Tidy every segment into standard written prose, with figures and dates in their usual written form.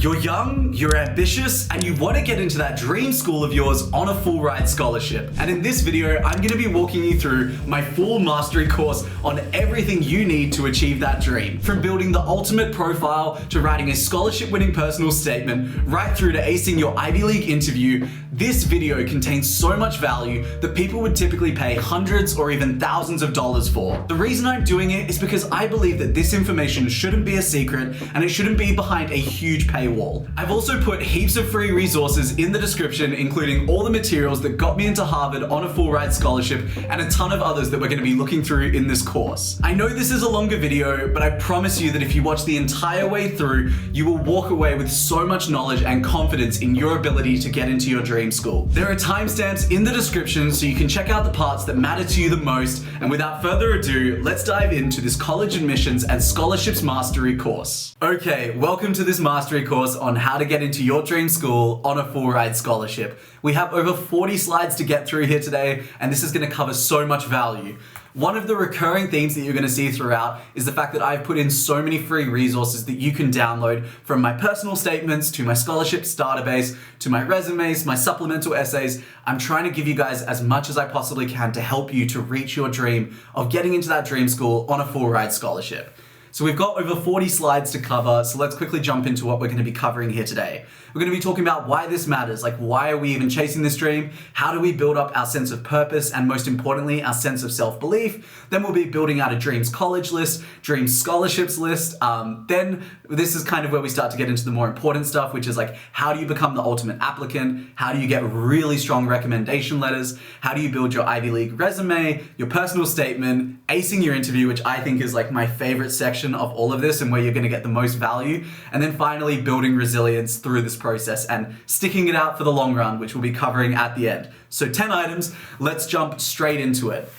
You're young, you're ambitious, and you want to get into that dream school of yours on a full ride scholarship. And in this video, I'm going to be walking you through my full mastery course on everything you need to achieve that dream. From building the ultimate profile to writing a scholarship-winning personal statement, right through to acing your Ivy League interview, this video contains so much value that people would typically pay hundreds or even thousands of dollars for. The reason I'm doing it is because I believe that this information shouldn't be a secret and it shouldn't be behind a huge paywall. I've also put heaps of free resources in the description, including all the materials that got me into Harvard on a full ride scholarship and a ton of others that we're going to be looking through in this course. I know this is a longer video, but I promise you that if you watch the entire way through, you will walk away with so much knowledge and confidence in your ability to get into your dream school. There are timestamps in the description so you can check out the parts that matter to you the most, and without further ado, let's dive into this college admissions and scholarships mastery course. Okay, welcome to this mastery course on how to get into your dream school on a full ride scholarship. We have over 40 slides to get through here today, and this is going to cover so much value. One of the recurring themes that you're going to see throughout is the fact that I've put in so many free resources that you can download, from my personal statements to my scholarships database to my resumes, my supplemental essays. I'm trying to give you guys as much as I possibly can to help you to reach your dream of getting into that dream school on a full ride scholarship. So we've got over 40 slides to cover, so let's quickly jump into what we're going to be covering here today. We're going to be talking about why this matters, like why are we even chasing this dream? How do we build up our sense of purpose and, most importantly, our sense of self-belief? Then we'll be building out a dreams college list, dreams scholarships list. Then this is kind of where we start to get into the more important stuff, which is like, how do you become the ultimate applicant? How do you get really strong recommendation letters? How do you build your Ivy League resume, your personal statement, acing your interview, which I think is like my favorite section of all of this and where you're going to get the most value. And then finally, building resilience through this process and sticking it out for the long run, which we'll be covering at the end. So 10 items, let's jump straight into it.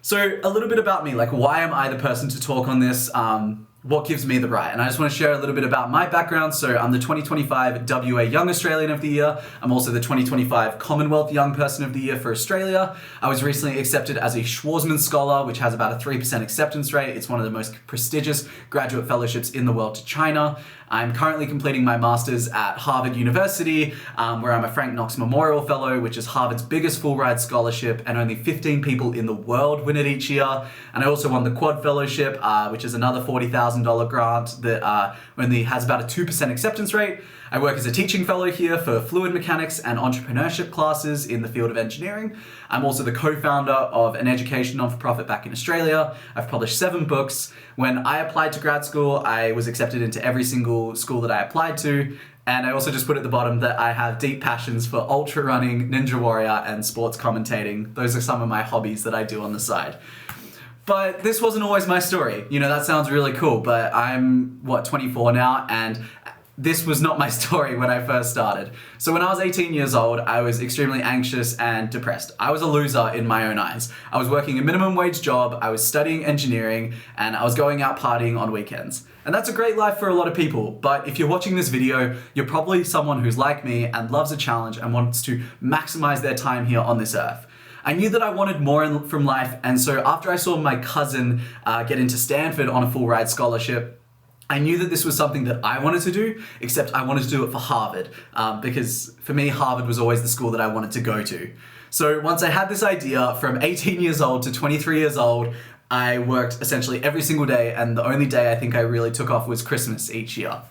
So a little bit about me, like why am I the person to talk on this? What gives me the right? And I just want to share a little bit about my background. So I'm the 2025 WA Young Australian of the Year. I'm also the 2025 Commonwealth Young Person of the Year for Australia. I was recently accepted as a Schwarzman Scholar, which has about a 3% acceptance rate. It's one of the most prestigious graduate fellowships in the world to China. I'm currently completing my master's at Harvard University, where I'm a Frank Knox Memorial Fellow, which is Harvard's biggest full ride scholarship, and only 15 people in the world win it each year. And I also won the Quad Fellowship, which is another $40,000 grant that only has about a 2% acceptance rate. I work as a teaching fellow here for fluid mechanics and entrepreneurship classes in the field of engineering. I'm also the co-founder of an education non-for-profit back in Australia. I've published 7 books. When I applied to grad school, I was accepted into every single school that I applied to. And I also just put at the bottom that I have deep passions for ultra running, Ninja Warrior, and sports commentating. Those are some of my hobbies that I do on the side. But this wasn't always my story. You know, that sounds really cool, but I'm, 24 now, and this was not my story when I first started. So when I was 18 years old, I was extremely anxious and depressed. I was a loser in my own eyes. I was working a minimum wage job, I was studying engineering, and I was going out partying on weekends. And that's a great life for a lot of people, but if you're watching this video, you're probably someone who's like me and loves a challenge and wants to maximize their time here on this earth. I knew that I wanted more from life, and so after I saw my cousin get into Stanford on a full ride scholarship, I knew that this was something that I wanted to do, except I wanted to do it for Harvard, because for me, Harvard was always the school that I wanted to go to. So once I had this idea, from 18 years old to 23 years old, I worked essentially every single day, and the only day I think I really took off was Christmas each year.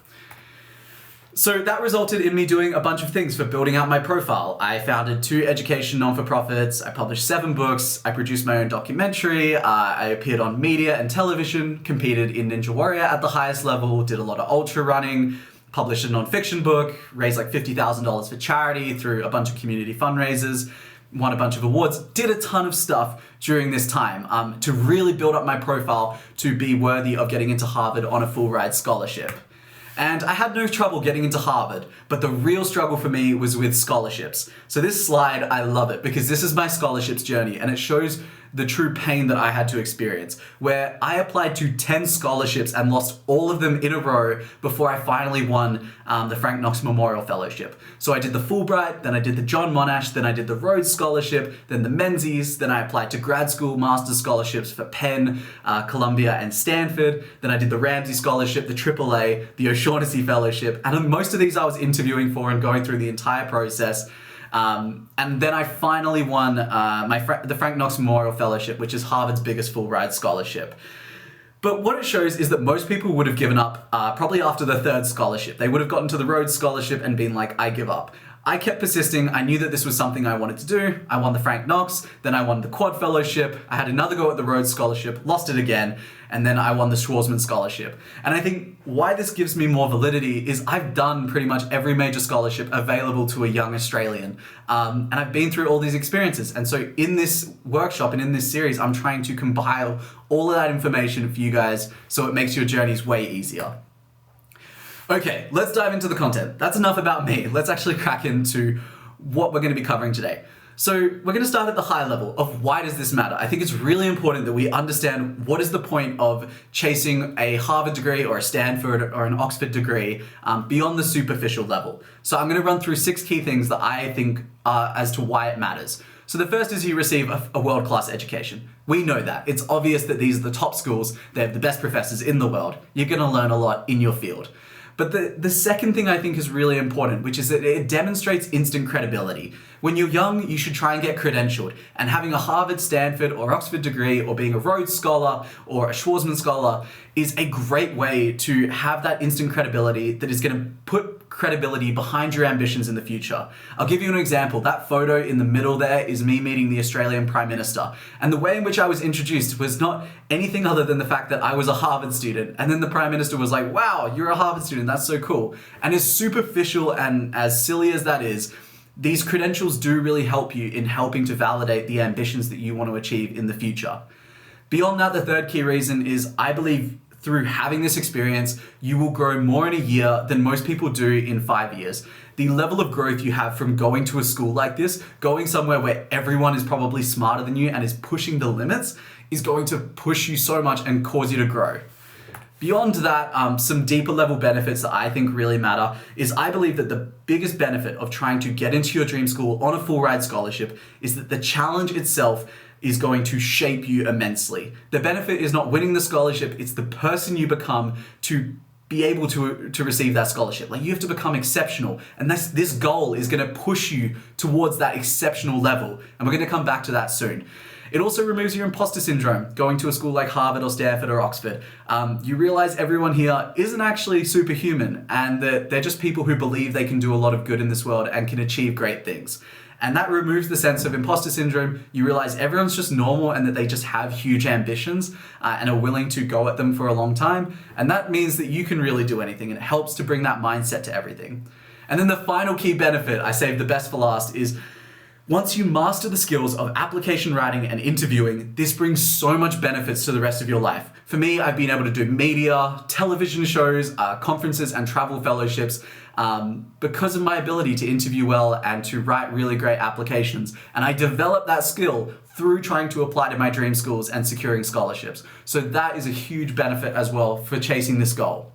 So that resulted in me doing a bunch of things for building out my profile. I founded 2 education non-for-profits, I published 7 books, I produced my own documentary, I appeared on media and television, competed in Ninja Warrior at the highest level, did a lot of ultra running, published a non-fiction book, raised like $50,000 for charity through a bunch of community fundraisers, won a bunch of awards, did a ton of stuff during this time to really build up my profile to be worthy of getting into Harvard on a full ride scholarship. And I had no trouble getting into Harvard, but the real struggle for me was with scholarships. So this slide, I love it because this is my scholarships journey, and it shows the true pain that I had to experience, where I applied to 10 scholarships and lost all of them in a row before I finally won the Frank Knox Memorial Fellowship. So I did the Fulbright, then I did the John Monash, then I did the Rhodes Scholarship, then the Menzies, then I applied to grad school master's scholarships for Penn, Columbia, and Stanford. Then I did the Ramsey Scholarship, the AAA, the O'Shaughnessy Fellowship, and most of these I was interviewing for and going through the entire process. And then I finally won the Frank Knox Memorial Fellowship, which is Harvard's biggest full-ride scholarship. But what it shows is that most people would have given up probably after the third scholarship. They would have gotten to the Rhodes Scholarship and been like, I give up. I kept persisting. I knew that this was something I wanted to do. I won the Frank Knox, then I won the Quad Fellowship. I had another go at the Rhodes Scholarship, lost it again, and then I won the Schwarzman Scholarship. And I think why this gives me more validity is I've done pretty much every major scholarship available to a young Australian. And I've been through all these experiences. And so in this workshop and in this series, I'm trying to compile all of that information for you guys so it makes your journeys way easier. Okay, let's dive into the content. That's enough about me. Let's actually crack into what we're going to be covering today. So we're going to start at the high level of why does this matter? I think it's really important that we understand what is the point of chasing a Harvard degree or a Stanford or an Oxford degree beyond the superficial level. So I'm going to run through 6 key things that I think as to why it matters. So the first is you receive a world-class education. We know that. It's obvious that these are the top schools. They have the best professors in the world. You're going to learn a lot in your field. But the second thing I think is really important, which is that it demonstrates instant credibility. When you're young, you should try and get credentialed. And having a Harvard, Stanford, or Oxford degree, or being a Rhodes Scholar, or a Schwarzman Scholar, is a great way to have that instant credibility that is going to put credibility behind your ambitions in the future. I'll give you an example. That photo in the middle there is me meeting the Australian Prime Minister. And the way in which I was introduced was not anything other than the fact that I was a Harvard student. And then the Prime Minister was like, wow, you're a Harvard student. That's so cool. And as superficial and as silly as that is, these credentials do really help you in helping to validate the ambitions that you want to achieve in the future. Beyond that, the third key reason is I believe through having this experience, you will grow more in a year than most people do in 5 years. The level of growth you have from going to a school like this, going somewhere where everyone is probably smarter than you and is pushing the limits, is going to push you so much and cause you to grow. Beyond that, some deeper level benefits that I think really matter is I believe that the biggest benefit of trying to get into your dream school on a full ride scholarship is that the challenge itself is going to shape you immensely. The benefit is not winning the scholarship, it's the person you become to be able to receive that scholarship. Like, you have to become exceptional, and this goal is going to push you towards that exceptional level, and we're going to come back to that soon. It also removes your imposter syndrome, going to a school like Harvard or Stanford or Oxford. You realize everyone here isn't actually superhuman, and that they're just people who believe they can do a lot of good in this world and can achieve great things. And that removes the sense of imposter syndrome. You realize everyone's just normal and that they just have huge ambitions and are willing to go at them for a long time. And that means that you can really do anything, and it helps to bring that mindset to everything. And then the final key benefit, I saved the best for last, is once you master the skills of application writing and interviewing, this brings so much benefits to the rest of your life. For me, I've been able to do media, television shows, conferences, and travel fellowships because of my ability to interview well and to write really great applications. And I developed that skill through trying to apply to my dream schools and securing scholarships. So that is a huge benefit as well for chasing this goal.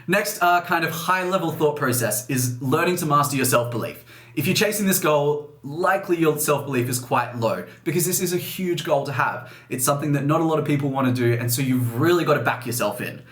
Next, kind of high-level thought process is learning to master your self-belief. If you're chasing this goal, likely your self-belief is quite low because this is a huge goal to have. It's something that not a lot of people want to do, and so you've really got to back yourself in.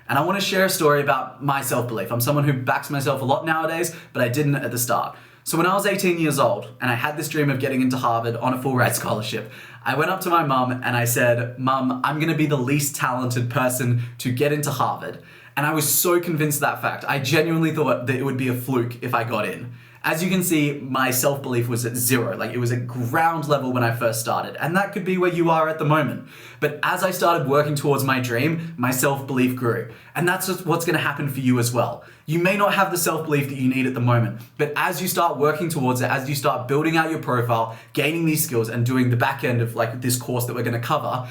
And I want to share a story about my self-belief. I'm someone who backs myself a lot nowadays, but I didn't at the start. So when I was 18 years old and I had this dream of getting into Harvard on a full ride scholarship, I went up to my mum and I said, Mum, I'm going to be the least talented person to get into Harvard. And I was so convinced of that fact. I genuinely thought that it would be a fluke if I got in. As you can see, my self-belief was at zero. Like, it was at ground level when I first started. And that could be where you are at the moment. But as I started working towards my dream, my self-belief grew. And that's just what's going to happen for you as well. You may not have the self-belief that you need at the moment, but as you start working towards it, as you start building out your profile, gaining these skills and doing the back end of like this course that we're going to cover,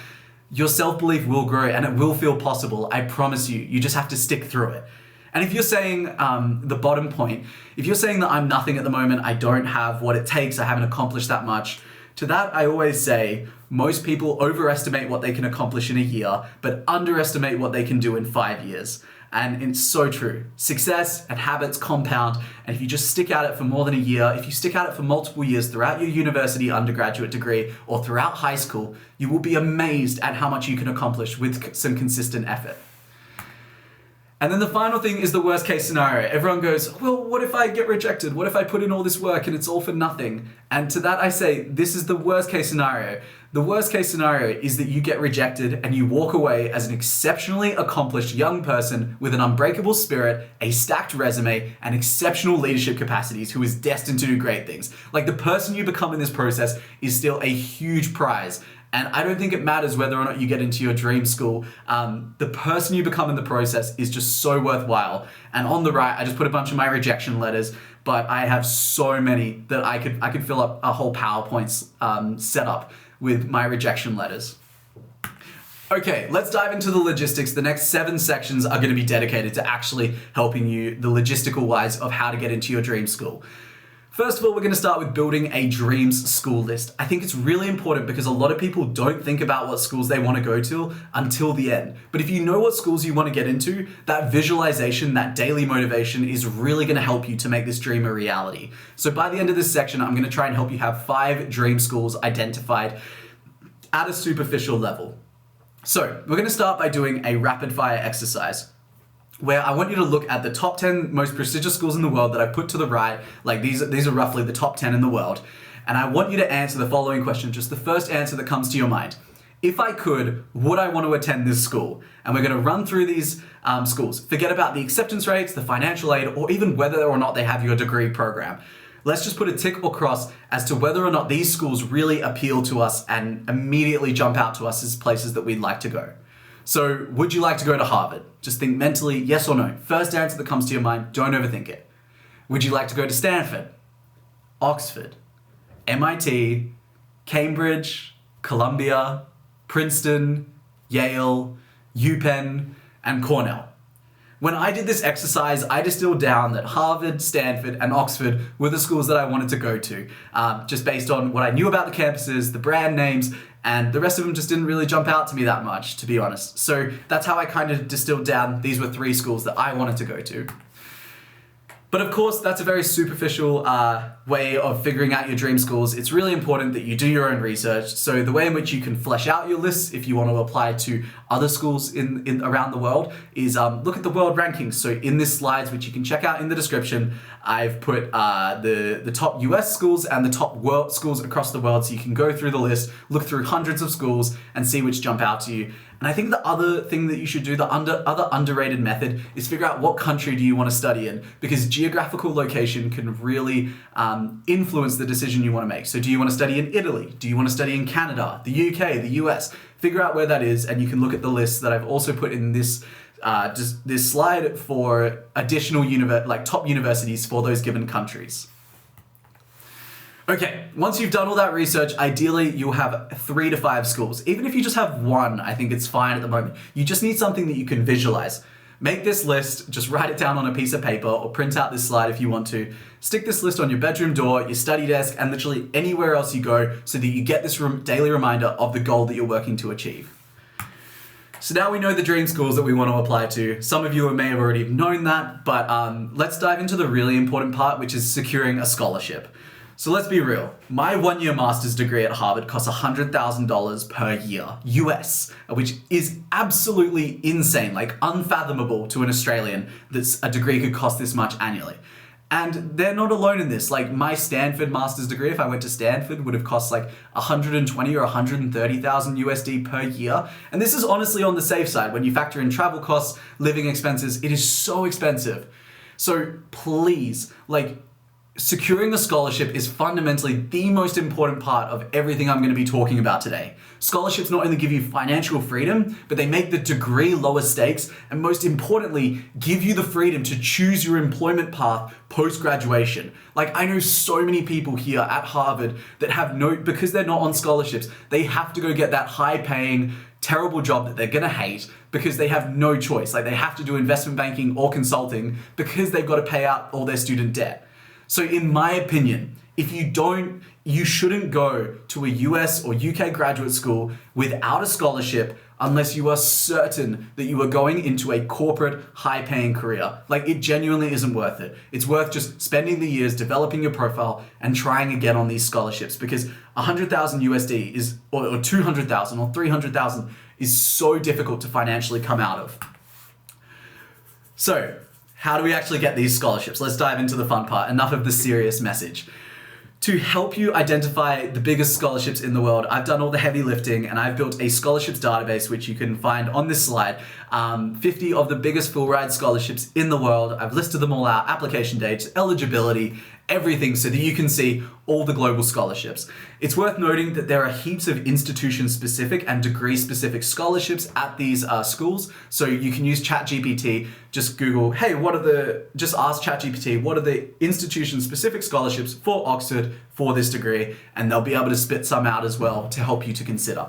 your self-belief will grow and it will feel possible. I promise you. You just have to stick through it. And if you're saying the bottom point, if you're saying that I'm nothing at the moment, I don't have what it takes, I haven't accomplished that much, To that, I always say, most people overestimate what they can accomplish in a year, but underestimate what they can do in 5 years. And it's so true. Success and habits compound, and if you just stick at it for more than a year, if you stick at it for multiple years throughout your university undergraduate degree or throughout high school, you will be amazed at how much you can accomplish with some consistent effort. And then the final thing is the worst case scenario. Everyone goes, well, what if I get rejected? What if I put in all this work and it's all for nothing? And to that I say, this is the worst case scenario. The worst case scenario is that you get rejected and you walk away as an exceptionally accomplished young person with an unbreakable spirit, a stacked resume, and exceptional leadership capacities who is destined to do great things. Like, the person you become in this process is still a huge prize. And I don't think it matters whether or not you get into your dream school. The person you become in the process is just so worthwhile. And on the right, I just put a bunch of my rejection letters, but I have so many that I could fill up a whole PowerPoint setup with my rejection letters. Okay, let's dive into the logistics. The next 7 sections are going to be dedicated to actually helping you the logistical wise of how to get into your dream school. First of all, we're going to start with building a dreams school list. I think it's really important because a lot of people don't think about what schools they want to go to until the end. But if you know what schools you want to get into, that visualization, that daily motivation is really going to help you to make this dream a reality. So by the end of this section, I'm going to try and help you have 5 dream schools identified at a superficial level. So we're going to start by doing a rapid fire exercise, where I want you to look at the top 10 most prestigious schools in the world that I put to the right. Like, these are roughly the top 10 in the world. And I want you to answer the following question, just the first answer that comes to your mind. If I could, would I want to attend this school? And we're going to run through these schools. Forget about the acceptance rates, the financial aid, or even whether or not they have your degree program. Let's just put a tick or cross as to whether or not these schools really appeal to us and immediately jump out to us as places that we'd like to go. So, would you like to go to Harvard? Just think mentally, yes or no. First answer that comes to your mind, don't overthink it. Would you like to go to Stanford, Oxford, MIT, Cambridge, Columbia, Princeton, Yale, UPenn, and Cornell? When I did this exercise, I distilled down that Harvard, Stanford, and Oxford were the schools that I wanted to go to, just based on what I knew about the campuses, the brand names, and the rest of them just didn't really jump out to me that much, to be honest. So that's how I kind of distilled down, these were 3 schools that I wanted to go to. But of course, that's a very superficial way of figuring out your dream schools. It's really important that you do your own research. So the way in which you can flesh out your lists if you want to apply to other schools in around the world is look at the world rankings. So in this slides, which you can check out in the description, I've put the top US schools and the top world schools across the world. So you can go through the list, look through hundreds of schools and see which jump out to you. And I think the other thing that you should do, the other underrated method, is figure out what country do you want to study in, because geographical location can really influence the decision you want to make. So do you want to study in Italy? Do you want to study in Canada, the UK, the US? Figure out where that is, and you can look at the list that I've also put in this this slide for additional top universities for those given countries. Okay, once you've done all that research, ideally you'll have 3 to 5 schools. Even if you just have 1, I think it's fine at the moment. You just need something that you can visualize. Make this list, just write it down on a piece of paper or print out this slide if you want to. Stick this list on your bedroom door, your study desk, and literally anywhere else you go so that you get this daily reminder of the goal that you're working to achieve. So now we know the dream schools that we want to apply to. Some of you may have already known that, but let's dive into the really important part, which is securing a scholarship. So let's be real. My 1-year master's degree at Harvard costs $100,000 per year, US, which is absolutely insane, like unfathomable to an Australian that a degree could cost this much annually. And they're not alone in this. Like, my Stanford master's degree, if I went to Stanford, would have cost like 120 or 130,000 USD per year. And this is honestly on the safe side. When you factor in travel costs, living expenses, it is so expensive. So please, securing a scholarship is fundamentally the most important part of everything I'm going to be talking about today. Scholarships not only give you financial freedom, but they make the degree lower stakes, and most importantly, give you the freedom to choose your employment path post-graduation. I know so many people here at Harvard that because they're not on scholarships, they have to go get that high-paying, terrible job that they're gonna hate because they have no choice. They have to do investment banking or consulting because they've got to pay out all their student debt. So in my opinion, if you shouldn't go to a US or UK graduate school without a scholarship unless you are certain that you are going into a corporate, high-paying career. Like, it genuinely isn't worth it. It's worth just spending the years developing your profile and trying again on these scholarships, because 100,000 USD is, or 200,000 or 300,000 is so difficult to financially come out of. So, how do we actually get these scholarships? Let's dive into the fun part. Enough of the serious message. To help you identify the biggest scholarships in the world, I've done all the heavy lifting and I've built a scholarships database, which you can find on this slide. 50 of the biggest full ride scholarships in the world. I've listed them all out, application dates, eligibility, everything, so that you can see all the global scholarships. It's worth noting that there are heaps of institution-specific and degree-specific scholarships at these schools. So you can use ChatGPT, just Google, hey, just ask ChatGPT, what are the institution-specific scholarships for Oxford for this degree? And they'll be able to spit some out as well to help you to consider.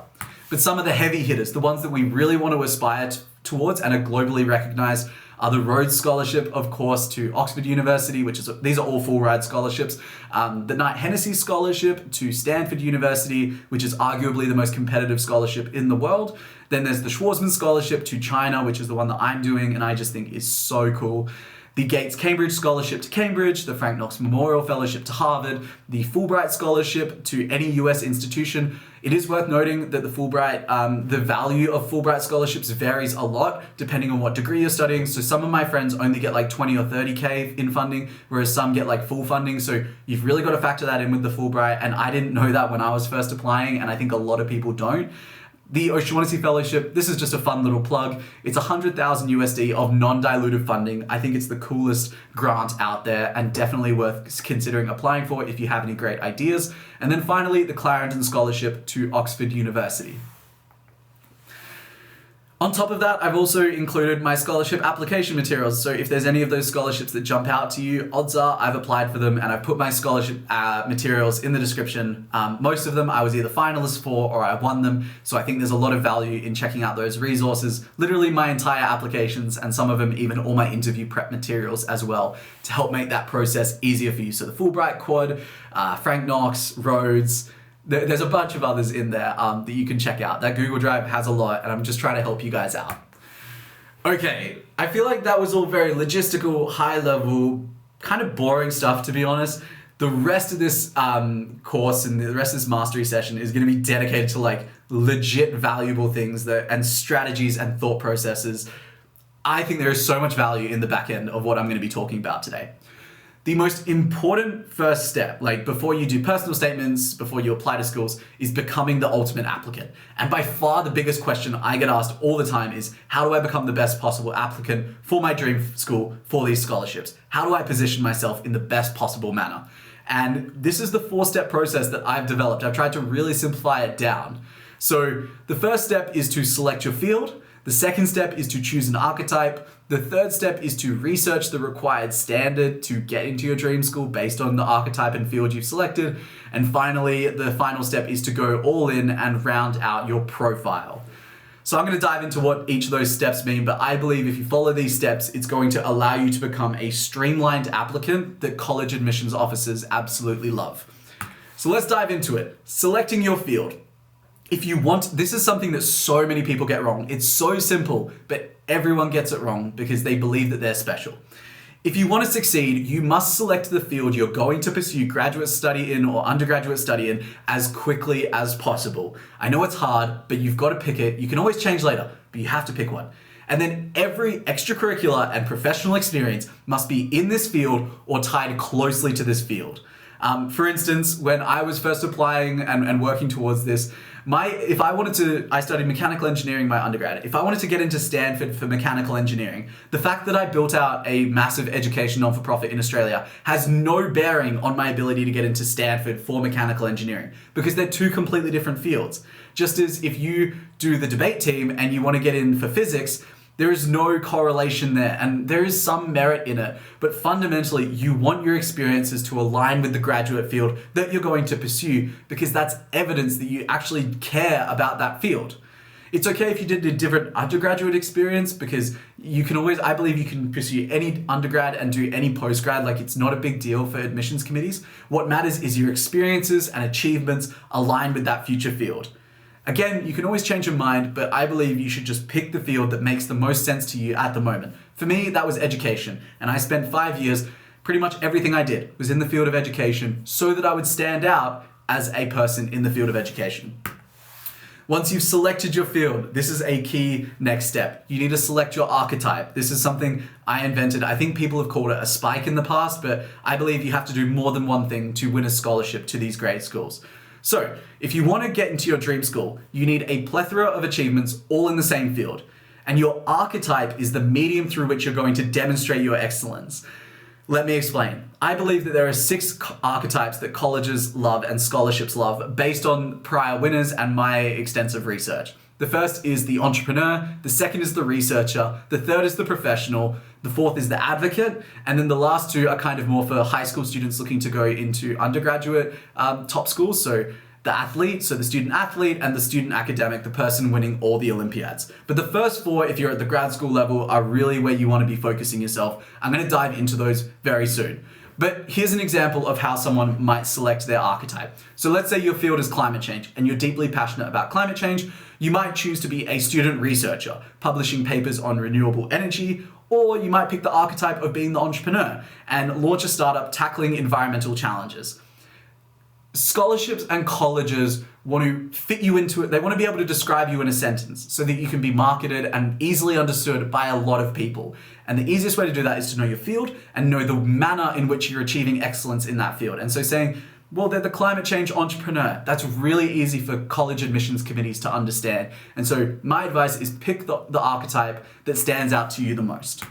But some of the heavy hitters, the ones that we really want to aspire towards and are globally recognized, are the Rhodes Scholarship, of course, to Oxford University, these are all full ride scholarships. The Knight Hennessy Scholarship to Stanford University, which is arguably the most competitive scholarship in the world. Then there's the Schwarzman Scholarship to China, which is the one that I'm doing, and I just think is so cool. The Gates Cambridge Scholarship to Cambridge, the Frank Knox Memorial Fellowship to Harvard, the Fulbright Scholarship to any US institution. It is worth noting that the value of Fulbright scholarships varies a lot depending on what degree you're studying. So some of my friends only get like 20 or 30K in funding, whereas some get like full funding. So you've really got to factor that in with the Fulbright. And I didn't know that when I was first applying, and I think a lot of people don't. The O'Shaughnessy Fellowship, this is just a fun little plug. It's 100,000 USD of non-dilutive funding. I think it's the coolest grant out there and definitely worth considering applying for if you have any great ideas. And then finally, the Clarendon Scholarship to Oxford University. On top of that, I've also included my scholarship application materials. So if there's any of those scholarships that jump out to you, odds are I've applied for them and I've put my scholarship materials in the description. Most of them I was either finalist for or I won them. So I think there's a lot of value in checking out those resources, literally my entire applications, and some of them even all my interview prep materials as well, to help make that process easier for you. So the Fulbright Quad, Frank Knox, Rhodes, there's a bunch of others in there that you can check out. That Google Drive has a lot, and I'm just trying to help you guys out. Okay, I feel like that was all very logistical, high level, kind of boring stuff, to be honest. The rest of this course and the rest of this mastery session is going to be dedicated to like legit valuable things and strategies and thought processes. I think there is so much value in the back end of what I'm going to be talking about today. The most important first step, like before you do personal statements, before you apply to schools, is becoming the ultimate applicant. And by far the biggest question I get asked all the time is, how do I become the best possible applicant for my dream school for these scholarships? How do I position myself in the best possible manner? And this is the 4-step process that I've developed. I've tried to really simplify it down. So the first step is to select your field. The second step is to choose an archetype. The third step is to research the required standard to get into your dream school based on the archetype and field you've selected. And finally, the final step is to go all in and round out your profile. So I'm going to dive into what each of those steps mean, but I believe if you follow these steps, it's going to allow you to become a streamlined applicant that college admissions officers absolutely love. So let's dive into it. Selecting your field. This is something that so many people get wrong. It's so simple, but everyone gets it wrong because they believe that they're special. If you want to succeed, you must select the field you're going to pursue graduate study in or undergraduate study in as quickly as possible. I know it's hard, but you've got to pick it. You can always change later, but you have to pick one. And then every extracurricular and professional experience must be in this field or tied closely to this field. For instance, when I was first applying and working towards this, I studied mechanical engineering in my undergrad. If I wanted to get into Stanford for mechanical engineering, the fact that I built out a massive education non-for-profit in Australia has no bearing on my ability to get into Stanford for mechanical engineering, because they're two completely different fields. Just as if you do the debate team and you want to get in for physics, there is no correlation there, and there is some merit in it, but fundamentally you want your experiences to align with the graduate field that you're going to pursue, because that's evidence that you actually care about that field. It's okay if you did a different undergraduate experience, because you can always, I believe you can pursue any undergrad and do any postgrad. Like, it's not a big deal for admissions committees. What matters is your experiences and achievements aligned with that future field. Again, you can always change your mind, but I believe you should just pick the field that makes the most sense to you at the moment. For me, that was education, and I spent 5 years, pretty much everything I did was in the field of education so that I would stand out as a person in the field of education. Once you've selected your field, this is a key next step. You need to select your archetype. This is something I invented. I think people have called it a spike in the past, but I believe you have to do more than one thing to win a scholarship to these grade schools. So, if you want to get into your dream school, you need a plethora of achievements all in the same field. And your archetype is the medium through which you're going to demonstrate your excellence. Let me explain. I believe that there are 6 archetypes that colleges love and scholarships love based on prior winners and my extensive research. The first is the entrepreneur, the second is the researcher, the third is the professional, the fourth is the advocate, and then the last 2 are kind of more for high school students looking to go into undergraduate top schools. So the athlete, so the student athlete, and the student academic, the person winning all the Olympiads. But the first 4, if you're at the grad school level, are really where you want to be focusing yourself. I'm going to dive into those very soon. But here's an example of how someone might select their archetype. So let's say your field is climate change and you're deeply passionate about climate change. You might choose to be a student researcher, publishing papers on renewable energy, or you might pick the archetype of being the entrepreneur and launch a startup tackling environmental challenges. Scholarships and colleges want to fit you into it. They want to be able to describe you in a sentence so that you can be marketed and easily understood by a lot of people. And the easiest way to do that is to know your field and know the manner in which you're achieving excellence in that field. And so saying, well, they're the climate change entrepreneur. That's really easy for college admissions committees to understand. And so my advice is pick the archetype that stands out to you the most.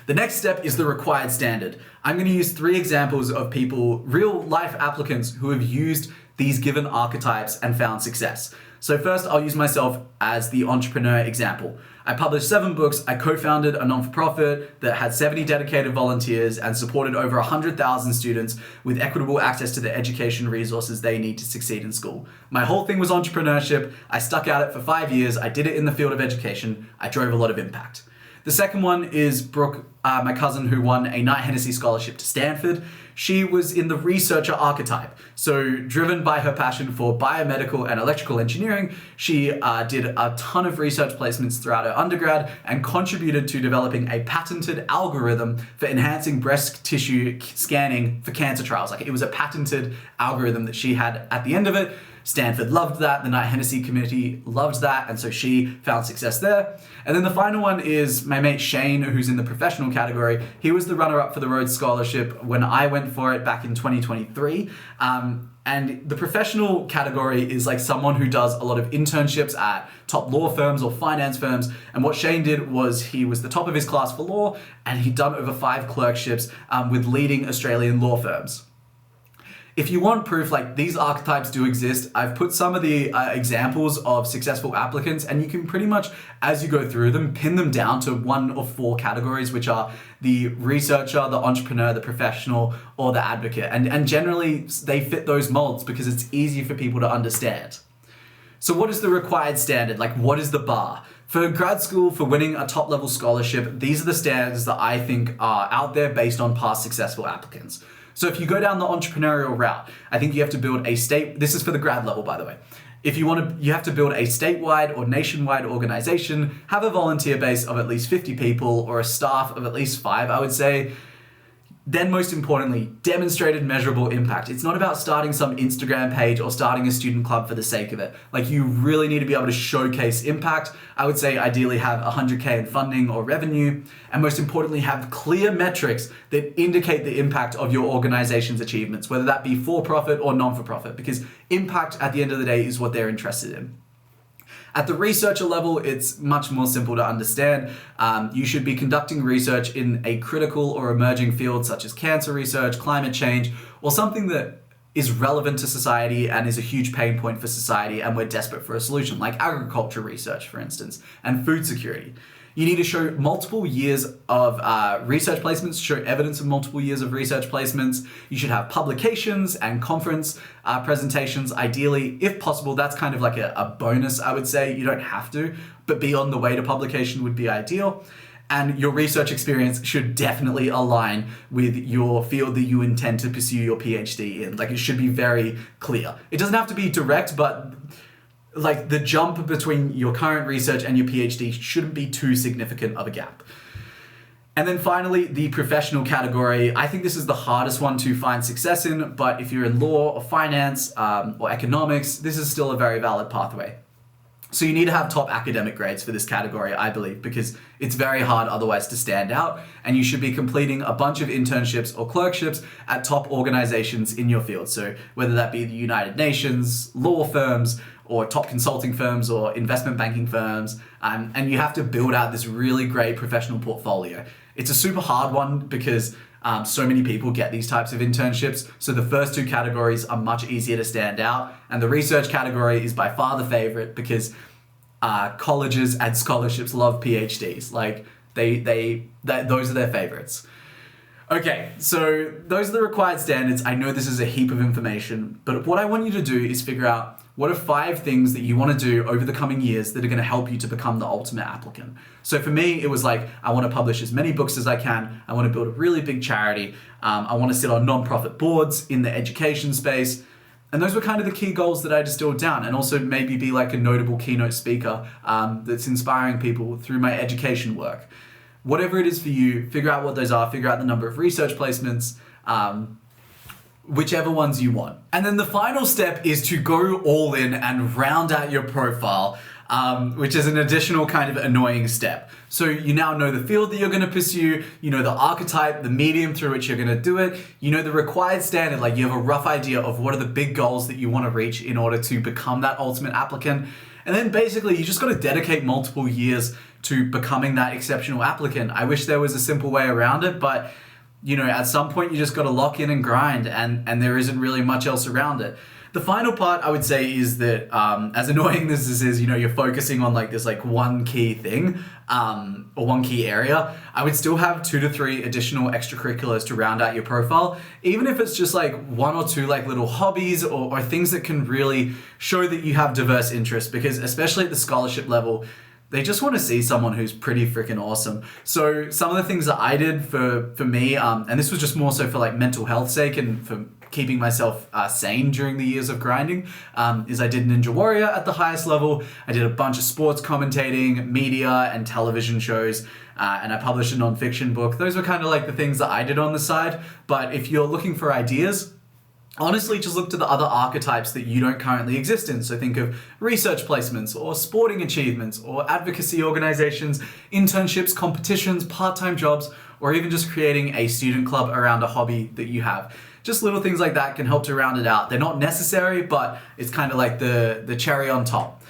The next step is the required standard. I'm going to use 3 examples of people, real life applicants, who have used these given archetypes and found success. So first, I'll use myself as the entrepreneur example. I published 7 books, I co-founded a non-for-profit that had 70 dedicated volunteers and supported over 100,000 students with equitable access to the education resources they need to succeed in school. My whole thing was entrepreneurship. I stuck at it for 5 years. I did it in the field of education. I drove a lot of impact. The second one is Brooke, my cousin, who won a Knight Hennessy scholarship to Stanford. She was in the researcher archetype. So driven by her passion for biomedical and electrical engineering, she did a ton of research placements throughout her undergrad and contributed to developing a patented algorithm for enhancing breast tissue scanning for cancer trials. Like, it was a patented algorithm that she had at the end of it. Stanford loved that, the Knight Hennessy committee loved that, and so she found success there. And then the final one is my mate Shane, who's in the professional category. He was the runner-up for the Rhodes Scholarship when I went for it back in 2023. And the professional category is like someone who does a lot of internships at top law firms or finance firms. And what Shane did was he was the top of his class for law, and he'd done over 5 clerkships with leading Australian law firms. If you want proof, like, these archetypes do exist, I've put some of the examples of successful applicants, and you can pretty much, as you go through them, pin them down to 1 of 4 categories, which are the researcher, the entrepreneur, the professional, or the advocate. And generally, they fit those molds because it's easy for people to understand. So what is the required standard? Like, what is the bar? For grad school, for winning a top-level scholarship, these are the standards that I think are out there based on past successful applicants. So if you go down the entrepreneurial route, I think you have to build this is for the grad level, by the way. If you you have to build a statewide or nationwide organization, have a volunteer base of at least 50 people or a staff of at least 5, I would say. Then most importantly, demonstrated measurable impact. It's not about starting some Instagram page or starting a student club for the sake of it. Like, you really need to be able to showcase impact. I would say ideally have 100K in funding or revenue, and most importantly, have clear metrics that indicate the impact of your organization's achievements, whether that be for-profit or non-for-profit, because impact at the end of the day is what they're interested in. At the researcher level, it's much more simple to understand. You should be conducting research in a critical or emerging field such as cancer research, climate change, or something that is relevant to society and is a huge pain point for society and we're desperate for a solution, like agriculture research, for instance, and food security. You need to show multiple years of research placements, show evidence of multiple years of research placements. You should have publications and conference presentations, ideally, if possible. That's kind of like a bonus, I would say. You don't have to, but be on the way to publication would be ideal. And your research experience should definitely align with your field that you intend to pursue your PhD in. Like, it should be very clear. It doesn't have to be direct, but like the jump between your current research and your PhD shouldn't be too significant of a gap. And then finally, the professional category. I think this is the hardest one to find success in, but if you're in law or finance or economics, this is still a very valid pathway. So you need to have top academic grades for this category, I believe, because it's very hard otherwise to stand out, and you should be completing a bunch of internships or clerkships at top organizations in your field. So whether that be the United Nations, law firms, or top consulting firms or investment banking firms, and you have to build out this really great professional portfolio. It's a super hard one because so many people get these types of internships. So the first two categories are much easier to stand out. And the research category is by far the favorite because colleges and scholarships love PhDs. Like those are their favorites. Okay, so those are the required standards. I know this is a heap of information, but what I want you to do is figure out what are 5 things that you want to do over the coming years that are going to help you to become the ultimate applicant. So for me, it was like, I want to publish as many books as I can. I want to build a really big charity. I want to sit on nonprofit boards in the education space. And those were kind of the key goals that I distilled down, and also maybe be like a notable keynote speaker that's inspiring people through my education work. Whatever it is for you, figure out what those are, figure out the number of research placements, whichever ones you want. And then the final step is to go all in and round out your profile, which is an additional kind of annoying step. So you now know the field that you're going to pursue, you know the archetype, the medium through which you're going to do it, you know the required standard, like you have a rough idea of what are the big goals that you want to reach in order to become that ultimate applicant. And then basically you just got to dedicate multiple years to becoming that exceptional applicant. I wish there was a simple way around it, but you know, at some point you just got to lock in and grind, and there isn't really much else around it. The final part I would say is that as annoying as this is, you know, you're focusing on like this like one key thing or one key area. I would still have 2 to 3 additional extracurriculars to round out your profile, even if it's just like 1 or 2 like little hobbies or things that can really show that you have diverse interests, because especially at the scholarship level, they just want to see someone who's pretty freaking awesome. So some of the things that I did for me, and this was just more so for like mental health sake and for keeping myself sane during the years of grinding, is I did Ninja Warrior at the highest level. I did a bunch of sports commentating, media and television shows, and I published a nonfiction book. Those were kind of like the things that I did on the side. But if you're looking for ideas, honestly, just look to the other archetypes that you don't currently exist in. So think of research placements or sporting achievements or advocacy organizations, internships, competitions, part-time jobs, or even just creating a student club around a hobby that you have. Just little things like that can help to round it out. They're not necessary, but it's kind of like the cherry on top.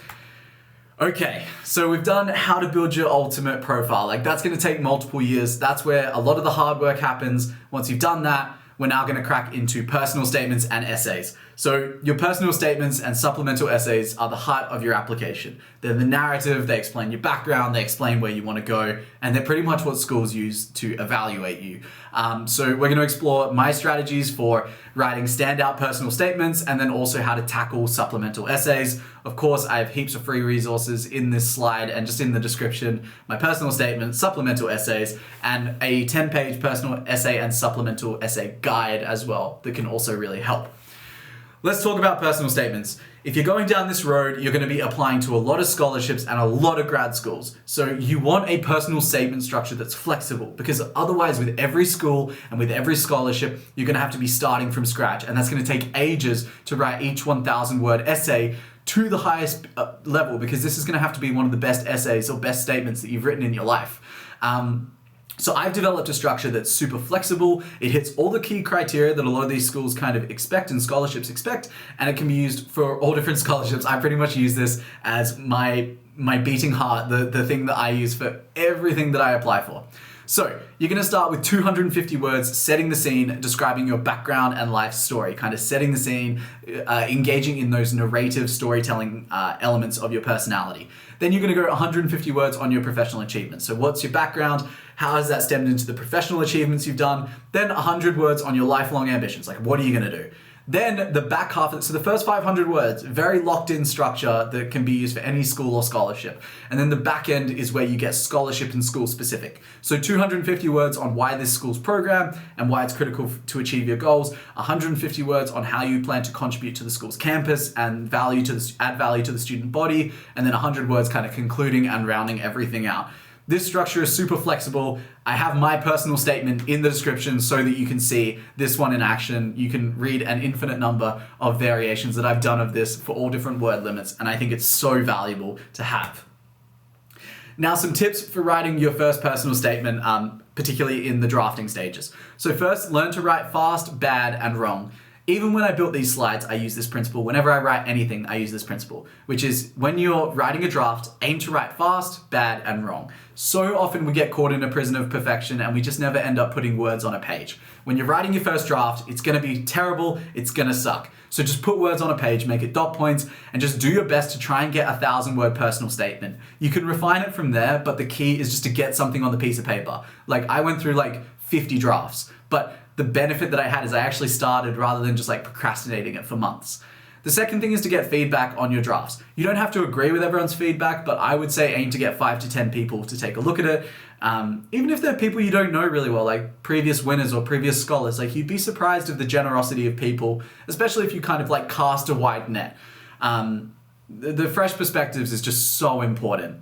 Okay, so we've done how to build your ultimate profile. Like that's going to take multiple years. That's where a lot of the hard work happens. Once you've done that, we're now going to crack into personal statements and essays. So your personal statements and supplemental essays are the heart of your application. They're the narrative, they explain your background, they explain where you want to go, and they're pretty much what schools use to evaluate you. So we're going to explore my strategies for writing standout personal statements, and then also how to tackle supplemental essays. Of course, I have heaps of free resources in this slide and just in the description, my personal statement, supplemental essays, and a 10-page personal essay and supplemental essay guide as well that can also really help. Let's talk about personal statements. If you're going down this road, you're going to be applying to a lot of scholarships and a lot of grad schools. So you want a personal statement structure that's flexible, because otherwise with every school and with every scholarship, you're going to have to be starting from scratch. And that's going to take ages to write each 1,000-word essay to the highest level, because this is going to have to be one of the best essays or best statements that you've written in your life. So I've developed a structure that's super flexible. It hits all the key criteria that a lot of these schools kind of expect and scholarships expect, and it can be used for all different scholarships. I pretty much use this as my beating heart, the thing that I use for everything that I apply for. So you're gonna start with 250 words, setting the scene, describing your background and life story, kind of setting the scene, engaging in those narrative storytelling elements of your personality. Then you're gonna go 150 words on your professional achievements. So what's your background? How has that stemmed into the professional achievements you've done? Then 100 words on your lifelong ambitions. Like, what are you gonna do? Then the back half of it, so the first 500 words, very locked in structure that can be used for any school or scholarship. And then the back end is where you get scholarship and school specific. So 250 words on why this school's program and why it's critical to achieve your goals. 150 words on how you plan to contribute to the school's campus and add value to the student body. And then 100 words kind of concluding and rounding everything out. This structure is super flexible. I have my personal statement in the description so that you can see this one in action. You can read an infinite number of variations that I've done of this for all different word limits, and I think it's so valuable to have. Now, some tips for writing your first personal statement, particularly in the drafting stages. So first, learn to write fast, bad, and wrong. Even when I built these slides, I use this principle. Whenever I write anything, I use this principle, which is when you're writing a draft, aim to write fast, bad, and wrong. So often we get caught in a prison of perfection and we just never end up putting words on a page. When you're writing your first draft, it's gonna be terrible, it's gonna suck. So just put words on a page, make it dot points, and just do your best to try and get a 1,000-word personal statement. You can refine it from there, but the key is just to get something on the piece of paper. Like, I went through like 50 drafts, but the benefit that I had is I actually started rather than just like procrastinating it for months. The second thing is to get feedback on your drafts. You don't have to agree with everyone's feedback, but I would say aim to get 5 to 10 people to take a look at it. Even if they're people you don't know really well, like previous winners or previous scholars, like you'd be surprised of the generosity of people, especially if you kind of like cast a wide net. The fresh perspectives is just so important.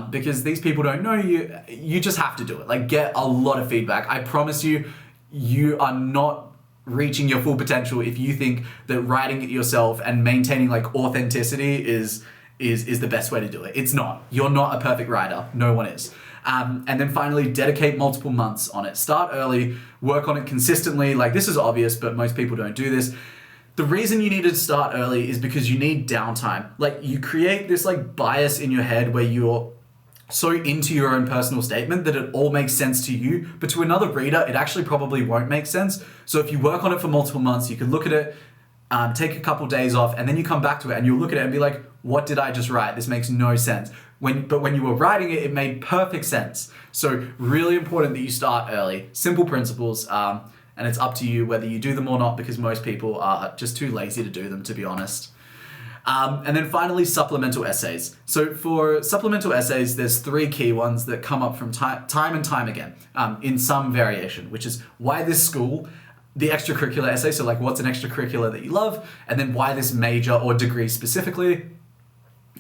Because these people don't know you, you just have to do it. Like, get a lot of feedback. I promise you, you are not reaching your full potential if you think that writing it yourself and maintaining like authenticity is the best way to do it. It's not. You're not a perfect writer. No one is. And then finally, dedicate multiple months on it. Start early, work on it consistently. Like, this is obvious, but most people don't do this. The reason you need to start early is because you need downtime. Like, you create this like bias in your head where you're so into your own personal statement that it all makes sense to you, but to another reader, it actually probably won't make sense. So if you work on it for multiple months, you can look at it, take a couple days off, and then you come back to it and you'll look at it and be like, what did I just write? This makes no sense. But when you were writing it, it made perfect sense. So really important that you start early. Simple principles, and it's up to you whether you do them or not, because most people are just too lazy to do them, to be honest. And then finally, supplemental essays. So for supplemental essays, there's 3 key ones that come up from time and time again, in some variation, which is why this school, the extracurricular essay, so like what's an extracurricular that you love, and then why this major or degree specifically.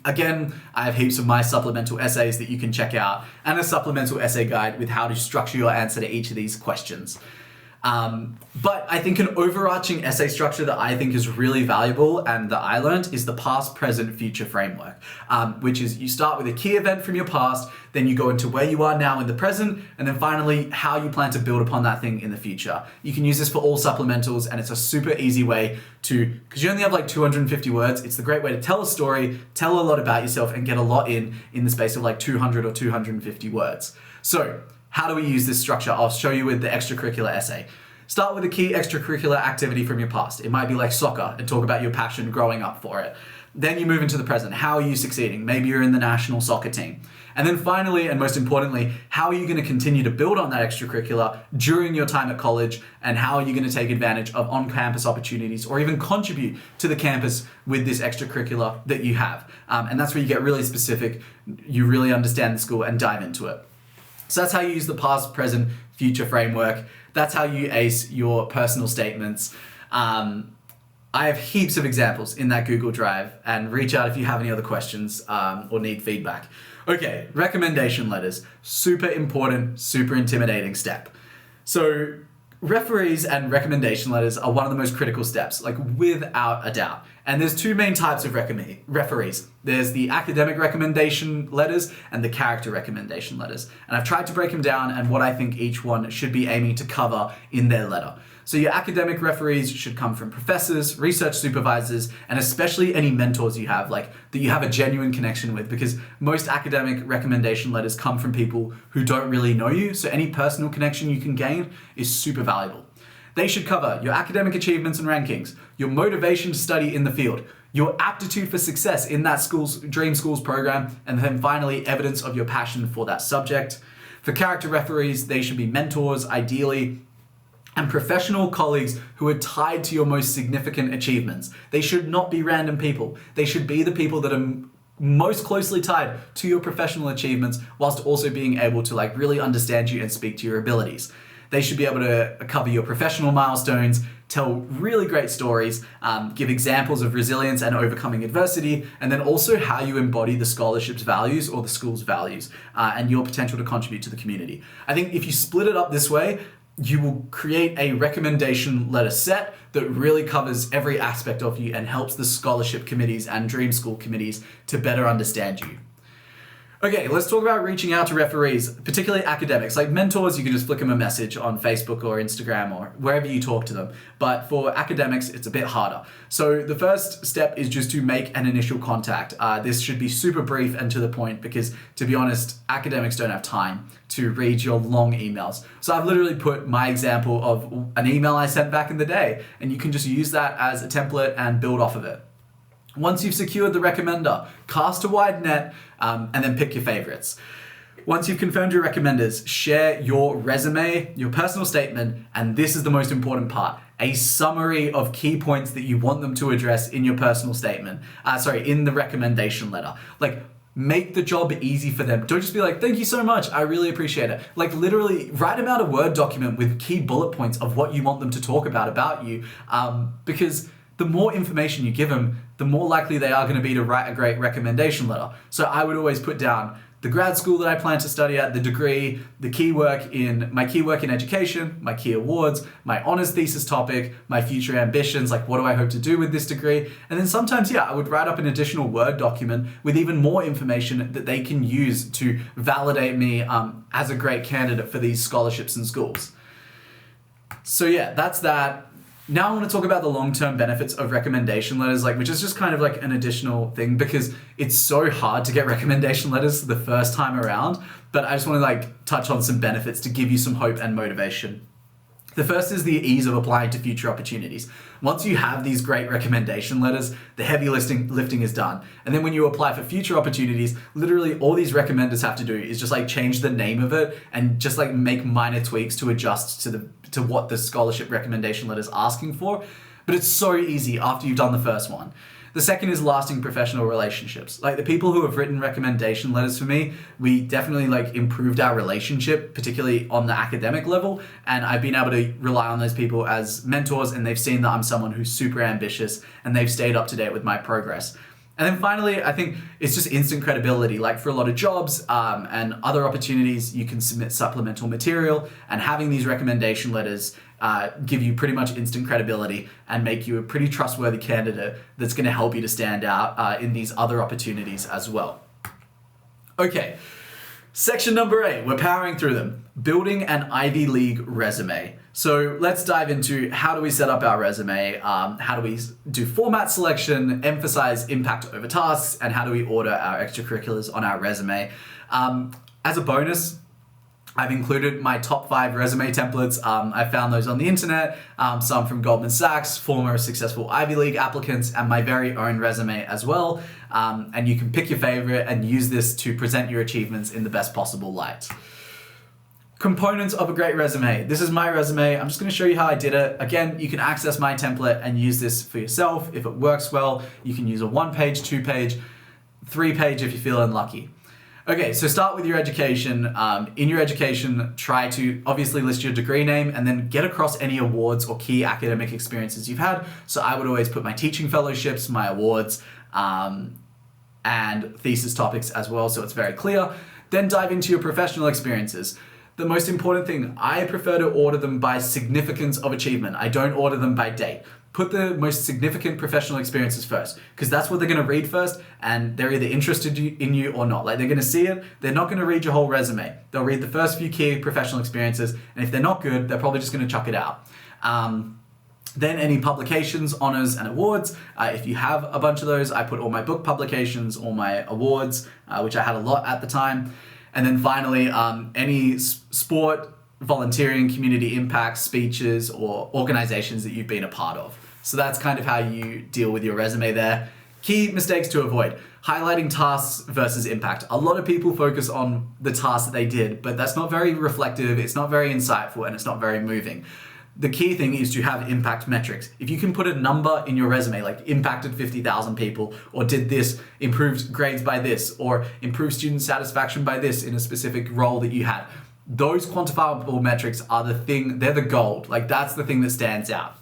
Again, I have heaps of my supplemental essays that you can check out, and a supplemental essay guide with how to structure your answer to each of these questions. But I think an overarching essay structure that I think is really valuable and that I learned is the past, present, future framework, which is you start with a key event from your past, then you go into where you are now in the present, and then finally how you plan to build upon that thing in the future. You can use this for all supplementals, and it's a super easy way to, because you only have like 250 words, it's the great way to tell a story, tell a lot about yourself, and get a lot in the space of like 200 or 250 words. So how do we use this structure? I'll show you with the extracurricular essay. Start with a key extracurricular activity from your past. It might be like soccer, and talk about your passion growing up for it. Then you move into the present. How are you succeeding? Maybe you're in the national soccer team. And then finally, and most importantly, how are you going to continue to build on that extracurricular during your time at college, and how are you going to take advantage of on-campus opportunities or even contribute to the campus with this extracurricular that you have? And that's where you get really specific, you really understand the school and dive into it. So that's how you use the past, present, future framework. That's how you ace your personal statements. I have heaps of examples in that Google Drive, and reach out if you have any other questions or need feedback. Okay, recommendation letters. Super important, super intimidating step. So referees and recommendation letters are one of the most critical steps, like without a doubt. And there's two main types of referees. There's the academic recommendation letters and the character recommendation letters. And I've tried to break them down and what I think each one should be aiming to cover in their letter. So your academic referees should come from professors, research supervisors, and especially any mentors you have, like that you have a genuine connection with, because most academic recommendation letters come from people who don't really know you. So any personal connection you can gain is super valuable. They should cover your academic achievements and rankings, your motivation to study in the field, your aptitude for success in that dream schools program, and then finally, evidence of your passion for that subject. For character referees, they should be mentors, ideally, and professional colleagues who are tied to your most significant achievements. They should not be random people. They should be the people that are most closely tied to your professional achievements, whilst also being able to really understand you and speak to your abilities. They should be able to cover your professional milestones, tell really great stories, give examples of resilience and overcoming adversity, and then also how you embody the scholarship's values or the school's values and your potential to contribute to the community. I think if you split it up this way, you will create a recommendation letter set that really covers every aspect of you and helps the scholarship committees and dream school committees to better understand you. Okay, let's talk about reaching out to referees, particularly academics. Like mentors, you can just flick them a message on Facebook or Instagram or wherever you talk to them. But for academics, it's a bit harder. So the first step is just to make an initial contact. This should be super brief and to the point because, to be honest, academics don't have time to read your long emails. So I've literally put my example of an email I sent back in the day, and you can just use that as a template and build off of it. Once you've secured the recommender, cast a wide net and then pick your favorites. Once you've confirmed your recommenders, share your resume, your personal statement, and this is the most important part, a summary of key points that you want them to address in your personal statement, in the recommendation letter. Make the job easy for them. Don't just be like, thank you so much, I really appreciate it. Literally write them out a Word document with key bullet points of what you want them to talk about you, because the more information you give them, the more likely they are going to be to write a great recommendation letter. So I would always put down the grad school that I plan to study at, the degree, my key work in education, my key awards, my honors thesis topic, my future ambitions, what do I hope to do with this degree? And then sometimes, I would write up an additional Word document with even more information that they can use to validate me as a great candidate for these scholarships and schools. So that's that. Now I want to talk about the long-term benefits of recommendation letters, which is just kind of an additional thing because it's so hard to get recommendation letters the first time around, but I just want to touch on some benefits to give you some hope and motivation. The first is the ease of applying to future opportunities. Once you have these great recommendation letters, the heavy lifting is done. And then when you apply for future opportunities, literally all these recommenders have to do is just change the name of it and just make minor tweaks to adjust to what the scholarship recommendation letter is asking for. But it's so easy after you've done the first one. The second is lasting professional relationships. The people who have written recommendation letters for me, we definitely improved our relationship, particularly on the academic level. And I've been able to rely on those people as mentors, and they've seen that I'm someone who's super ambitious and they've stayed up to date with my progress. And then finally, I think it's just instant credibility. For a lot of jobs and other opportunities, you can submit supplemental material, and having these recommendation letters give you pretty much instant credibility and make you a pretty trustworthy candidate that's going to help you to stand out in these other opportunities as well. Okay, section number 8, we're powering through them. Building an Ivy League resume. So let's dive into how do we set up our resume, how do we do format selection, emphasize impact over tasks, and how do we order our extracurriculars on our resume. As a bonus, I've included my top 5 resume templates. I found those on the internet, some from Goldman Sachs, former successful Ivy League applicants, and my very own resume as well. And you can pick your favorite and use this to present your achievements in the best possible light. Components of a great resume. This is my resume. I'm just going to show you how I did it. Again, you can access my template and use this for yourself. If it works well, you can use a 1-page, 2-page, 3-page if you're feeling lucky. Okay, so start with your education. In your education, try to obviously list your degree name and then get across any awards or key academic experiences you've had. So I would always put my teaching fellowships, my awards, and thesis topics as well, so it's very clear. Then dive into your professional experiences. the most important thing, I prefer to order them by significance of achievement. I don't order them by date. Put the most significant professional experiences first, because that's what they're going to read first, and they're either interested in you or not. Like, they're going to see it, they're not going to read your whole resume. They'll read the first few key professional experiences, and if they're not good, they're probably just going to chuck it out. Then any publications, honors, and awards. If you have a bunch of those, I put all my book publications, all my awards, which I had a lot at the time. And then finally, any sport, volunteering, community impact, speeches, or organizations that you've been a part of. So that's kind of how you deal with your resume there. Key mistakes to avoid: highlighting tasks versus impact. A lot of people focus on the tasks that they did, but that's not very reflective, it's not very insightful, and it's not very moving. The key thing is to have impact metrics. If you can put a number in your resume, like impacted 50,000 people, or did this, improved grades by this, or improved student satisfaction by this in a specific role that you had, those quantifiable metrics are the thing, they're the gold. Like, that's the thing that stands out.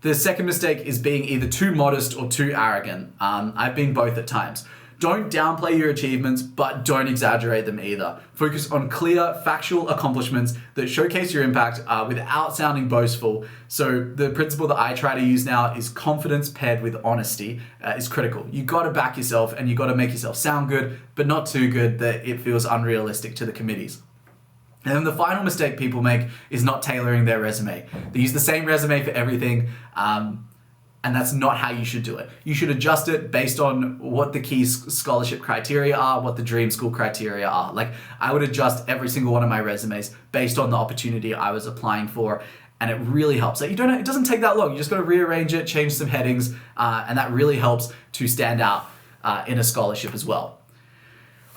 The second mistake is being either too modest or too arrogant. I've been both at times. Don't downplay your achievements, but don't exaggerate them either. Focus on clear, factual accomplishments that showcase your impact without sounding boastful. So the principle that I try to use now is confidence paired with honesty is critical. You gotta back yourself, and you gotta make yourself sound good, but not too good that it feels unrealistic to the committees. And then the final mistake people make is not tailoring their resume. They use the same resume for everything, and that's not how you should do it. You should adjust it based on what the key scholarship criteria are, what the dream school criteria are. Like, I would adjust every single one of my resumes based on the opportunity I was applying for, and it really helps. Like, it doesn't take that long. You just got to rearrange it, change some headings, and that really helps to stand out in a scholarship as well.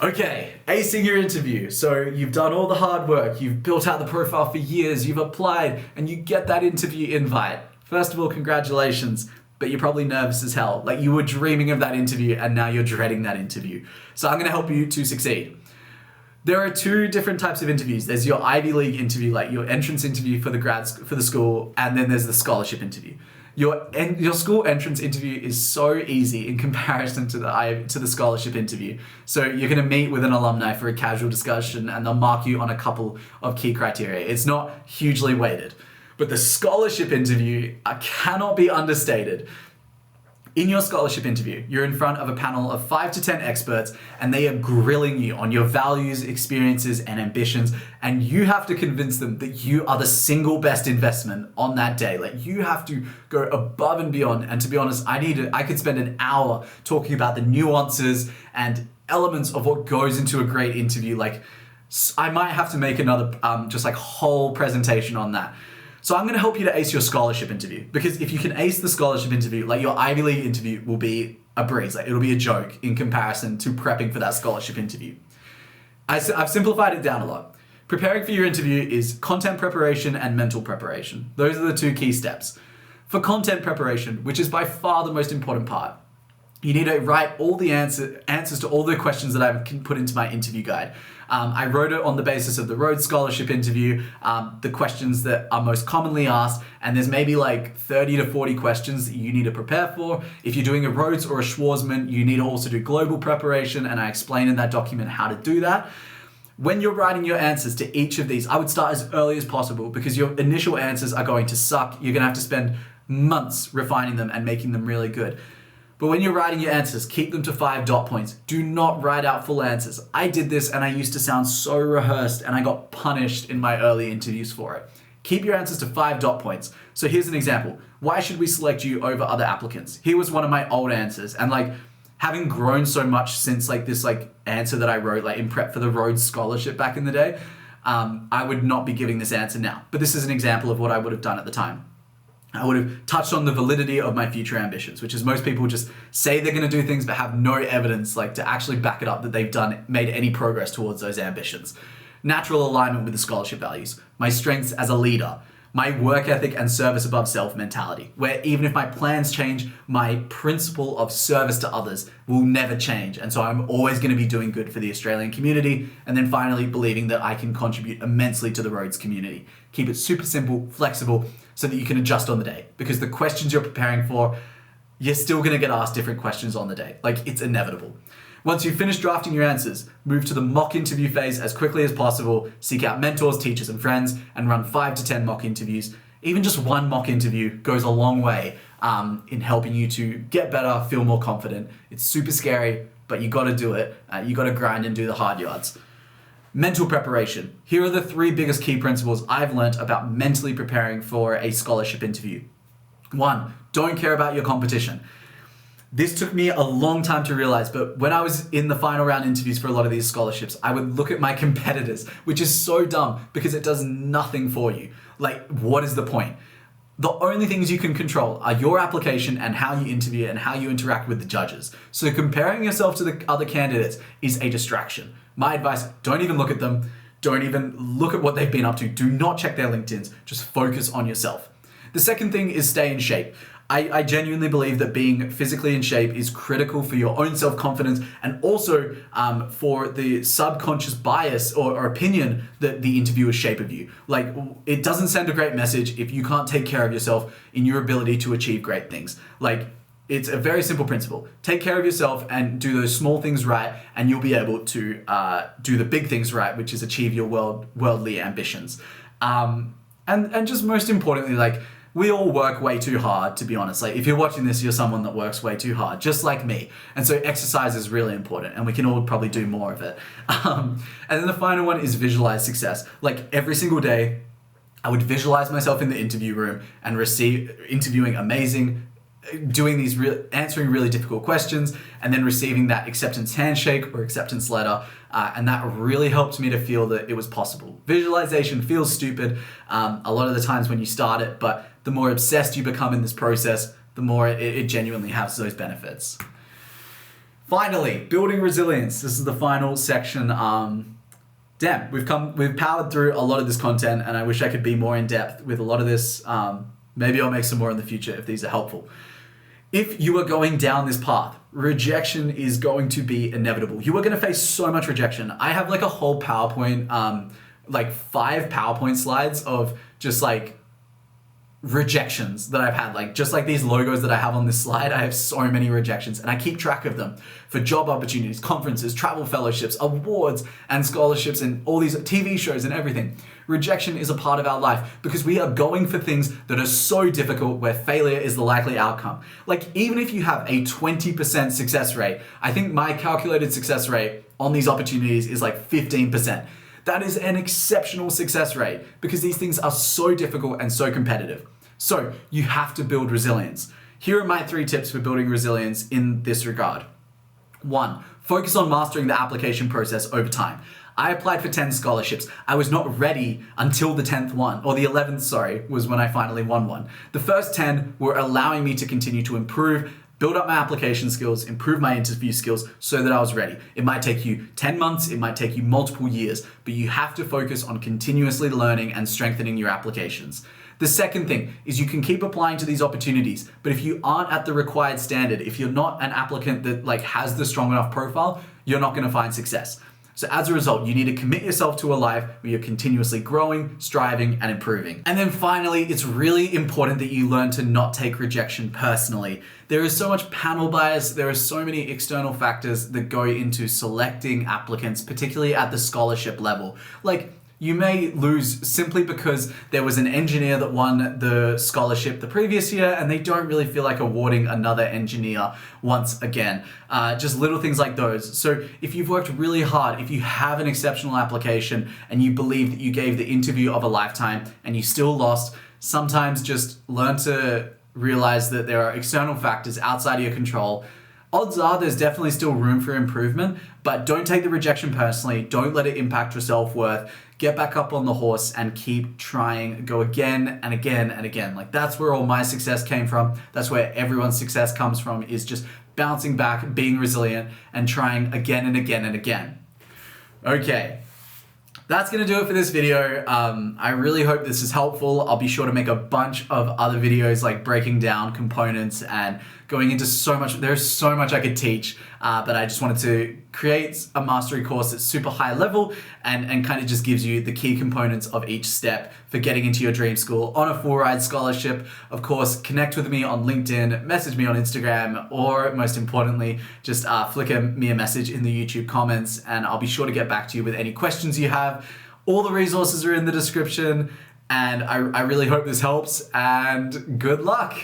Okay, acing your interview. So you've done all the hard work, you've built out the profile for years, you've applied, and you get that interview invite. First of all, congratulations, but you're probably nervous as hell. Like, you were dreaming of that interview, and now you're dreading that interview. So I'm gonna help you to succeed. There are two different types of interviews. There's your Ivy League interview, like your entrance interview for the school, and then there's the scholarship interview. Your school entrance interview is so easy in comparison to the scholarship interview. So you're going to meet with an alumni for a casual discussion, and they'll mark you on a couple of key criteria. It's not hugely weighted. But the scholarship interview cannot be understated. In your scholarship interview, you're in front of a panel of 5 to 10 experts, and they are grilling you on your values, experiences, and ambitions, and you have to convince them that you are the single best investment on that day. Like, you have to go above and beyond, and to be honest, I could spend an hour talking about the nuances and elements of what goes into a great interview. Like, I might have to make another just like whole presentation on that. So I'm going to help you to ace your scholarship interview, because if you can ace the scholarship interview, like, your Ivy League interview will be a breeze. Like, it'll be a joke in comparison to prepping for that scholarship interview. I've simplified it down a lot. Preparing for your interview is content preparation and mental preparation. Those are the two key steps. For content preparation, which is by far the most important part, you need to write all the answers to all the questions that I've put into my interview guide. I wrote it on the basis of the Rhodes Scholarship interview, the questions that are most commonly asked, and there's maybe like 30 to 40 questions that you need to prepare for. If you're doing a Rhodes or a Schwarzman, you need to also do global preparation, and I explain in that document how to do that. When you're writing your answers to each of these, I would start as early as possible, because your initial answers are going to suck. You're going to have to spend months refining them and making them really good. But when you're writing your answers, keep them to 5 dot points. Do not write out full answers. I did this, and I used to sound so rehearsed, and I got punished in my early interviews for it. Keep your answers to 5 dot points. So here's an example. Why should we select you over other applicants? Here was one of my old answers, and like, having grown so much since like this like answer that I wrote like in prep for the Rhodes Scholarship back in the day, I would not be giving this answer now. But this is an example of what I would have done at the time. I would have touched on the validity of my future ambitions, which is most people just say they're going to do things but have no evidence like to actually back it up that they've made any progress towards those ambitions. Natural alignment with the scholarship values, my strengths as a leader, my work ethic and service above self mentality, where even if my plans change, my principle of service to others will never change. And so I'm always going to be doing good for the Australian community. And then finally, believing that I can contribute immensely to the Rhodes community. Keep it super simple, flexible, so that you can adjust on the day, because the questions you're preparing for, you're still going to get asked different questions on the day. Like, it's inevitable. Once you've finished drafting your answers, move to the mock interview phase as quickly as possible, seek out mentors, teachers, and friends, and run 5 to 10 mock interviews. Even just one mock interview goes a long way in helping you to get better, feel more confident. It's super scary, but you gotta do it. You gotta grind and do the hard yards. Mental preparation. Here are the 3 biggest key principles I've learned about mentally preparing for a scholarship interview. 1, don't care about your competition. This took me a long time to realize, but when I was in the final round interviews for a lot of these scholarships, I would look at my competitors, which is so dumb because it does nothing for you. Like, what is the point? The only things you can control are your application and how you interview and how you interact with the judges. So comparing yourself to the other candidates is a distraction. My advice, don't even look at them. Don't even look at what they've been up to. Do not check their LinkedIns. Just focus on yourself. The second thing is stay in shape. I genuinely believe that being physically in shape is critical for your own self-confidence and also for the subconscious bias or opinion that the interviewers shape of you. Like, it doesn't send a great message if you can't take care of yourself in your ability to achieve great things. Like, it's a very simple principle. Take care of yourself and do those small things right, and you'll be able to do the big things right, which is achieve your worldly ambitions. And just most importantly, like, we all work way too hard, to be honest. Like, if you're watching this, you're someone that works way too hard, just like me. And so exercise is really important, and we can all probably do more of it. And then the final one is visualize success. Like, every single day, I would visualize myself in the interview room and interviewing amazing, answering really difficult questions, and then receiving that acceptance handshake or acceptance letter. And that really helped me to feel that it was possible. Visualization feels stupid a lot of the times when you start it, but the more obsessed you become in this process, the more it genuinely has those benefits. Finally, building resilience. This is the final section. Damn, we've powered through a lot of this content, and I wish I could be more in depth with a lot of this. Maybe I'll make some more in the future if these are helpful. If you are going down this path, rejection is going to be inevitable. You are going to face so much rejection. I have like a whole PowerPoint, like 5 PowerPoint slides of just like rejections that I've had. Like, just like these logos that I have on this slide, I have so many rejections, and I keep track of them for job opportunities, conferences, travel fellowships, awards, and scholarships, and all these TV shows and everything. Rejection is a part of our life because we are going for things that are so difficult where failure is the likely outcome. Like, even if you have a 20% success rate, I think my calculated success rate on these opportunities is like 15%. That is an exceptional success rate because these things are so difficult and so competitive. So you have to build resilience. Here are my 3 tips for building resilience in this regard. 1, focus on mastering the application process over time. I applied for 10 scholarships. I was not ready until the 10th one, or the 11th, sorry, was when I finally won one. The first 10 were allowing me to continue to improve, build up my application skills, improve my interview skills so that I was ready. It might take you 10 months, it might take you multiple years, but you have to focus on continuously learning and strengthening your applications. The second thing is you can keep applying to these opportunities, but if you aren't at the required standard, if you're not an applicant that has the strong enough profile, you're not going to find success. So as a result, you need to commit yourself to a life where you're continuously growing, striving, and improving. And then finally, it's really important that you learn to not take rejection personally. There is so much panel bias, there are so many external factors that go into selecting applicants, particularly at the scholarship level. Like, you may lose simply because there was an engineer that won the scholarship the previous year and they don't really feel like awarding another engineer once again. Just little things like those. So if you've worked really hard, if you have an exceptional application and you believe that you gave the interview of a lifetime and you still lost, sometimes just learn to realize that there are external factors outside of your control. Odds are there's definitely still room for improvement, but don't take the rejection personally. Don't let it impact your self-worth. Get back up on the horse and keep trying. Go again and again and again. Like, that's where all my success came from. That's where everyone's success comes from, is just bouncing back, being resilient, and trying again and again and again. Okay. that's gonna do it for this video. I really hope this is helpful. I'll be sure to make a bunch of other videos like breaking down components and going into so much. There's so much I could teach, but I just wanted to create a mastery course that's super high level and kind of just gives you the key components of each step for getting into your dream school on a full ride scholarship. Of course, connect with me on LinkedIn, message me on Instagram, or most importantly, just flicker me a message in the YouTube comments, and I'll be sure to get back to you with any questions you have. All the resources are in the description, and I really hope this helps, and good luck.